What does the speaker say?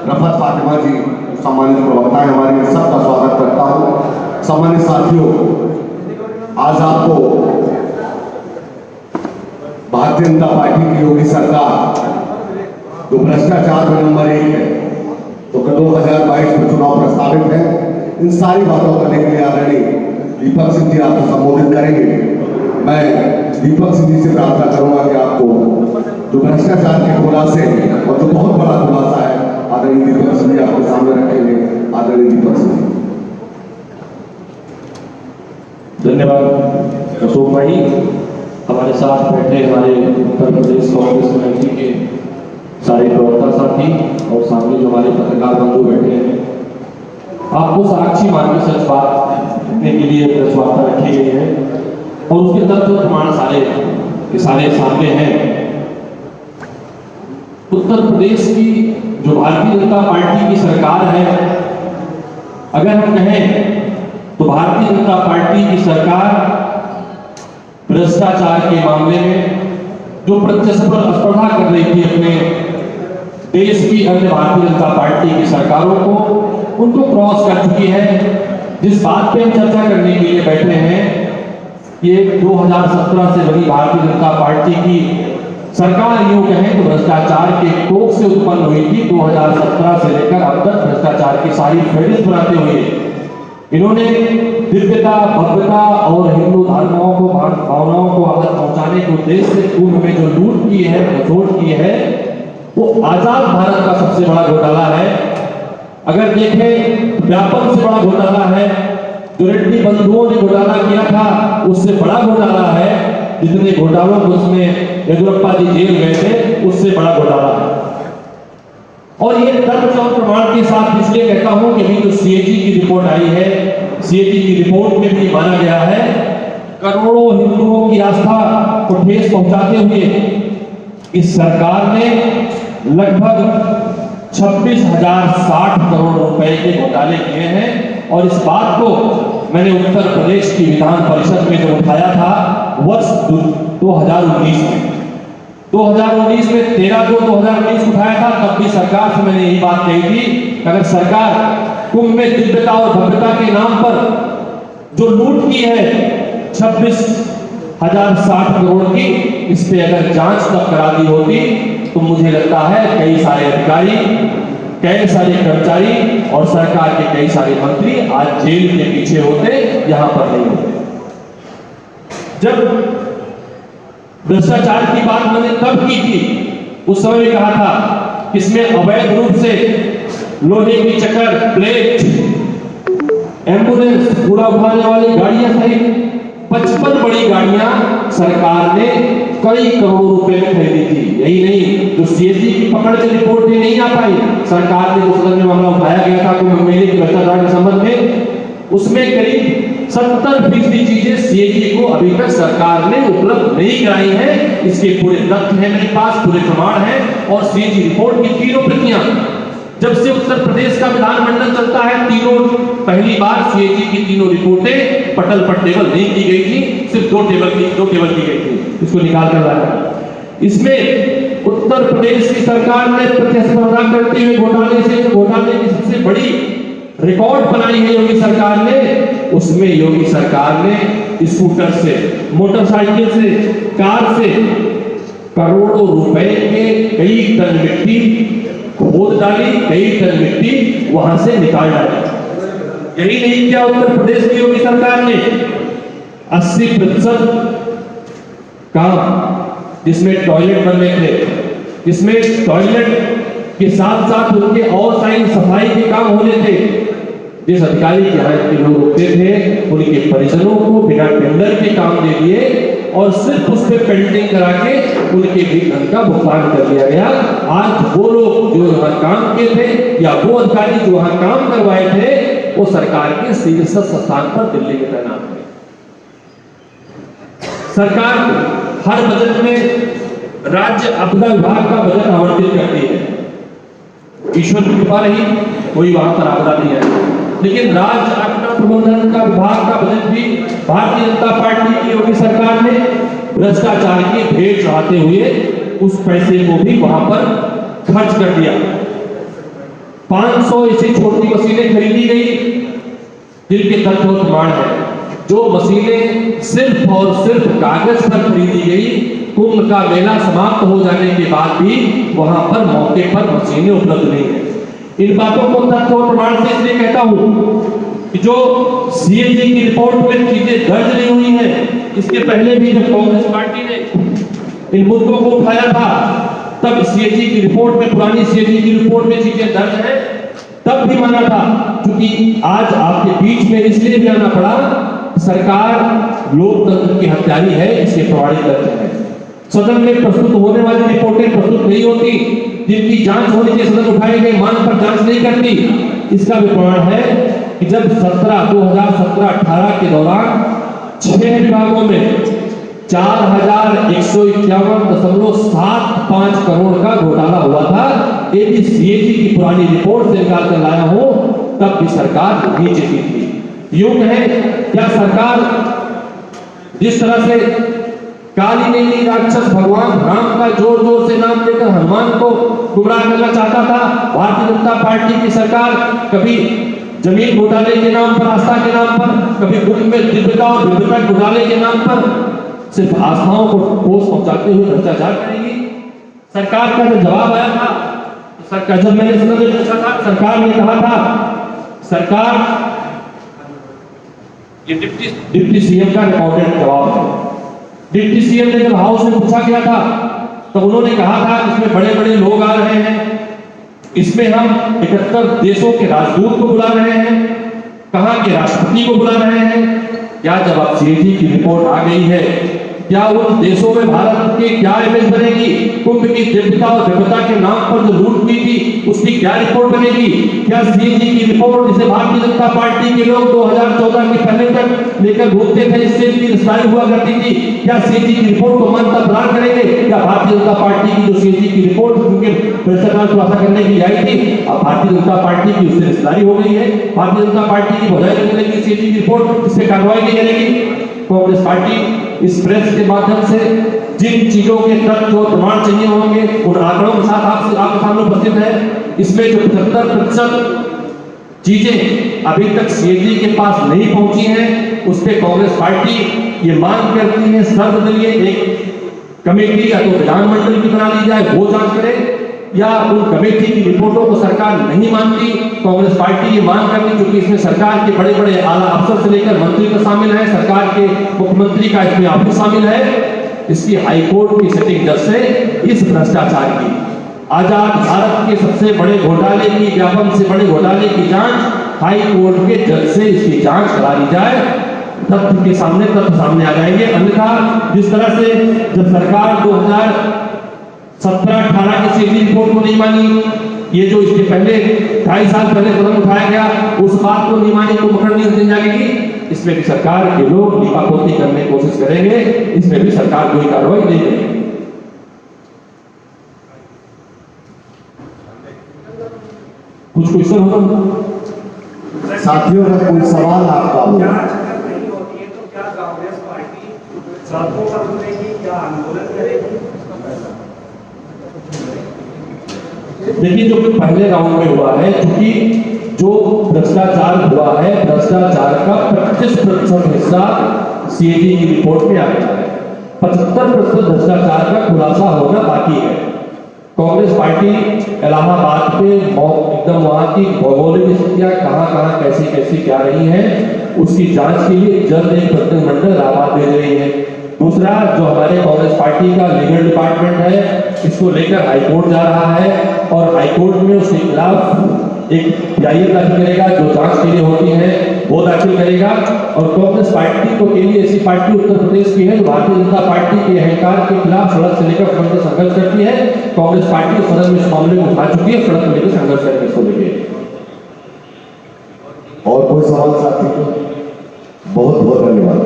रफत फातिमा जी, सम्मानित प्रवक्ता है हमारे, सबका स्वागत करता हूँ। सम्मानित साथियों, आज आपको भारतीय जनता पार्टी की योगी सरकार जो भ्रष्टाचार में नंबर 1 है, तो 2022 में चुनाव प्रस्तावित है, इन सारी बातों को करने के लिए आदरणीय दीपक सिंह जी आपको संबोधित करेंगे। मैं दीपक सिंह जी से प्रार्थना करूंगा कि आपको जो भ्रष्टाचार के खुलासे और जो बहुत बड़ा खुलासा है, आदरणीय दीपक सिंह जी आपके सामने रखेंगे। आदरणीय दीपक सिंह जी। धन्यवाद अशोक भाई। हमारे साथ बैठे हमारे उत्तर प्रदेश कांग्रेस कमेटी के सारे प्रवक्ता साथी और सामने जो हमारे पत्रकार बंधु बैठे हैं, आपको साक्षी मान के सच बात करने के लिए प्रेस वार्ता रखी गई है और उसके तथ्य प्रमाण सारे के सारे सामने हैं। उत्तर प्रदेश की जो भारतीय जनता पार्टी की सरकार है, अगर हम कहें तो भारतीय जनता पार्टी की सरकार भ्रष्टाचार के मामले में जो प्रतिस्पर्धा कर रही थी अपने देश की अन्य भारतीय जनता पार्टी की सरकारों को, उनको क्रॉस कर चुकी है। जिस बात पे हम चर्चा करने के लिए बैठे हैं, ये 2017 से बनी भारतीय जनता पार्टी की सरकार यूं कहें तो भ्रष्टाचार के कोख से उत्पन्न हुई थी। 2017 से लेकर अब तक भ्रष्टाचार की सारी फेडिस बनाते हुए इन्होंने दिव्यता, भव्यता और हिंदू धार्मिकों को भावनाओं को आहत पहुंचाने के उद्देश्य से कुंभ में जो लूट की है, बसोट की है, वो आजाद भारत का सबसे बड़ा घोटाला है। अगर देखें, व्यापक से बड़ा घोटाला है। जो रेड्डी बंधुओं ने घोटाला किया था, उससे बड़ा घोटाला है। जितने घोटालों को उसमें येदियुरप्पा जी जेल गए थे, उससे बड़ा घोटाला है। और ये तथ्य और प्रमाण के साथ इसलिए कहता हूं कि अभी जो सीएजी की रिपोर्ट आई है, सीएजी की रिपोर्ट में भी माना गया है करोड़ों हिंदुओं की आस्था को ठेस पहुंचाते हुए इस सरकार ने लगभग 26,060 करोड़ रुपए के घोटाले किए हैं। और इस बात को मैंने उत्तर प्रदेश की विधान परिषद में जो उठाया था वर्ष 2019 में 13/2/2019 उठाया था, तब भी सरकार से मैंने यही बात कही थी कि अगर सरकार कुंभ में दिव्यता और भव्यता के नाम पर जो लूट की है 26,060 करोड़ की, इस पे अगर जांच तक करा दी होती तो मुझे लगता है कई सारे अधिकारी, कई सारे कर्मचारी और सरकार के कई सारे मंत्री आज जेल के पीछे होते, यहां पर नहीं होते। जब भ्रष्टाचार की बात मैंने तब की थी, उस समय भी कहा था कि इसमें अवैध रूप से लोहे की चक्कर, प्लेट, एम्बुलेंस, कूड़ा उठाने वाली गाड़ियां सहित 55 बड़ी गाड़ियां सरकार ने कई करोड़ों रुपए में खरीदी थी। यही नहीं, जो सीएजी की पकड़ की रिपोर्ट भी नहीं आ पाई, सरकार ने जो सदन में मामला उठाया गया था कुंभ मेले के भ्रष्टाचार के संबंध में, उसमें करीब 70% चीजें सीएजी को अभी तक सरकार ने उपलब्ध नहीं कराई है। इसके पूरे तथ्य हैं मेरे पास, पूरे प्रमाण हैं। और सीएजी रिपोर्ट की तीनों प्रतियां, जब से उत्तर प्रदेश का विधानमंडल चलता है, तीनों पहली बार सीएजी की तीनों रिपोर्टें पटल पर टेबल नहीं की गई थी, सिर्फ दो टेबल की गई थी। इसको निकाल कर लाया। इसमें उत्तर प्रदेश की सरकार ने प्रतिस्पर्धा करते हुए घोटाले की सबसे बड़ी रिकॉर्ड बनाई है योगी सरकार ने। उसमें योगी सरकार ने स्कूटर से, मोटरसाइकिल से, कार से करोड़ों रुपए के कई टन मिट्टी खोद डाली, कई टन मिट्टी वहां से निकाल डाली। यही नहीं किया उत्तर प्रदेश की योगी सरकार ने 80% काम जिसमें टॉयलेट बनने थे, जिसमें टॉयलेट के साथ साथ उनके और सारी सफाई के काम होने थे, जिस अधिकारी के यहाँ के लोग रुकते थे उनके परिजनों को बिना टेंडर के काम दे दिए और सिर्फ उस पर पेंटिंग करा के उनके भी धन का भुगतान कर दिया गया। आज वो लोग जो यहाँ काम किए थे या वो अधिकारी जो यहाँ काम करवाए थे, वो सरकार के शीर्षस्थ स्थान पर दिल्ली में तैनात है। सरकार हर बजट में राज्य आपदा विभाग का बजट आवंटित करती है। ईश्वर की कृपा रही, कोई वहां पर आपदा नहीं है, लेकिन राज्य आपदा प्रबंधन का विभाग का बजट भी भारतीय जनता पार्टी की योगी सरकार ने भ्रष्टाचार की भेंट चढ़ाते हुए उस पैसे को भी वहां पर खर्च कर दिया। 500 ऐसी छोटी मशीनें खरीदी गई जिनके तथ्य और प्रमाण है। जो मशीनें सिर्फ और सिर्फ कागज पर खरीदी गई, कुंभ का मेला समाप्त हो जाने के बाद भी वहां पर मौके पर मशीनें उपलब्ध नहीं है। इन बातों को तथ्य और प्रमाण से इसलिए कहता हूं कि जो सीएजी की रिपोर्ट में चीजें दर्ज नहीं हुई है, इसके पहले भी जब कांग्रेस पार्टी ने इन मुद्दों को उठाया था तब सीएजी की रिपोर्ट में, पुरानी सीएजी की रिपोर्ट में चीजें दर्ज है, तब भी माना था। क्योंकि आज आपके बीच में इसलिए भी आना पड़ा, सरकार लोकतंत्र की हत्यारी है, इसके प्रमाणित दर्ज है। सदन में प्रस्तुत होने वाली रिपोर्टें प्रस्तुत नहीं होती, जिनकी जांच होनी चाहिए सदन उठाए गए मांग पर जांच नहीं करती। इसका भी प्रमाण है कि जब 2017-18 के दौरान 6 विभागों में 4151.75 करोड़ का घोटाला हुआ था, ये भी सीएजी की पुरानी रिपोर्ट से निकाल कर लाया हूं, तब भी सरकार नहीं चेती थी। यूं कहें, क्या सरकार जिस तरह से काली नीली राक्षस भगवान राम का जोर जोर से नाम लेकर हनुमान को गुमराह करना चाहता था, भारतीय जनता पार्टी की सरकार कभी जमीन घोटाले के नाम पर, आस्था के नाम पर, कभी कुंभ में दिव्यता और दिव्यता घोटाले के नाम पर सिर्फ आस्थाओं को ठोस पहुंचाते हुए भ्रष्टाचार करेगी। सरकार का जो जवाब आया था, सरकार जब मैंने सदन में पूछा था, सरकार ने कहा था, सरकार ये डिप्टी सीएम का रिकॉर्डेड जवाब है। डिप्टी सीएम ने जब हाउस में पूछा गया था तो उन्होंने कहा था इसमें बड़े बड़े लोग आ रहे हैं, इसमें हम 71 देशों के राजदूत को बुला रहे हैं, कहां के राष्ट्रपति को बुला रहे हैं। क्या जब अब सीएजी की रिपोर्ट आ गई है, क्या उन देशों में भारत की क्या इमेज बनेगी? कुंभ की दिव्यता और दिव्यता के नाम पर जो लूट हुई थी उसकी क्या रिपोर्ट बनेगी? क्या सीएजी की रिपोर्ट जिसे भारतीय जनता पार्टी के लोग 2014 के पहले तक लेकर घूमते थे, इससे भी रिसाई हुआ करती थी, क्या सीएजी की रिपोर्ट को मान्यता प्रदान करेंगे? क्या भारतीय जनता पार्टी की जो सीएजी की रिपोर्ट उनके भ्रष्टाचार खुलासा करने की आई थी, अब भारतीय जनता पार्टी की उससे रिश्तेदारी हो गई है, भारतीय जनता पार्टी की बधाई निकलेगी सीएजी की रिपोर्ट, इस पर कार्रवाई नहीं करेगी। कांग्रेस पार्टी इस प्रेस के माध्यम से जिन चीजों के तथ्य और प्रमाण चाहिए होंगे उन आंकड़ों के साथ आपके सामने उपस्थित है। इसमें जो 75% चीजें अभी तक सीएजी के पास नहीं पहुंची हैं, उस पर कांग्रेस पार्टी ये मांग करती है सर्वदलीय एक कमेटी या तो विधानमंडल की बना ली जाए, वो जांच करे, या उन कमेटी की रिपोर्टों को सरकार नहीं मानती। कांग्रेस पार्टी ये मांग करती, क्योंकि इसमें सरकार के बड़े बड़े आला अफसर से लेकर मंत्री का शामिल है, सरकार के मुख्यमंत्री का इसमें ऑफिस शामिल है। इसकी हाईकोर्ट की सेटिंग जज से इस भ्रष्टाचार की, आजाद भारत के सबसे बड़े घोटाले की, व्यापम से बड़े घोटाले की जांच हाई कोर्ट के जज से इसकी जांच करा ली जाए, तथ्य सामने आ जाएंगे। अन्यथा जिस तरह से जब सरकार 2017-18 की सीएजी रिपोर्ट को नहीं मानी, ये जो इसके पहले 2.5 साल पहले कदम उठाया गया उस बात को नहीं मानी तो पकड़ नहीं जाएगी। इसमें भी सरकार के लोग लीपापोती करने की कोशिश करेंगे, इसमें भी सरकार कोई कार्रवाई नहीं करेगी। कुछ क्वेश्चन होगा साथियों का कोई सवाल आपका हो? नहीं होती है तो क्या कांग्रेस पार्टी सड़कों पर उतरेगी या आंदोलन करेगी? देखिए, जो पहले राउंड में हुआ है, क्योंकि जो भ्रष्टाचार हुआ है, भ्रष्टाचार का 25% हिस्सा सीएजी की रिपोर्ट में आ गया है, 75% भ्रष्टाचार का खुलासा होना बाकी है। कांग्रेस पार्टी इलाहाबाद पे एकदम वहां की भौगोलिक स्थितियां कहां कैसी कैसी क्या रही है, उसकी जांच के लिए जल्द एक प्रतिनिधिमंडल इलाहाबाद भेज रही है। दूसरा, जो हमारे कांग्रेस पार्टी का लीगल डिपार्टमेंट है, इसको लेकर हाईकोर्ट जा रहा है और हाईकोर्ट में उसके खिलाफ एक पीआईएल दाखिल करेगा, जो जांच के लिए होती है वो दाखिल करेगा। और कांग्रेस पार्टी को के लिए ऐसी पार्टी उत्तर प्रदेश की है जो भारतीय जनता पार्टी के अहंकार के खिलाफ सड़क से लेकर फ्रंट से संघर्ष करती है। कांग्रेस पार्टी सदन में इस मामले को उठा चुकी है, सड़क में लेकर संघर्ष करने को लेकर। और कोई सवाल साथी को? बहुत बहुत धन्यवाद।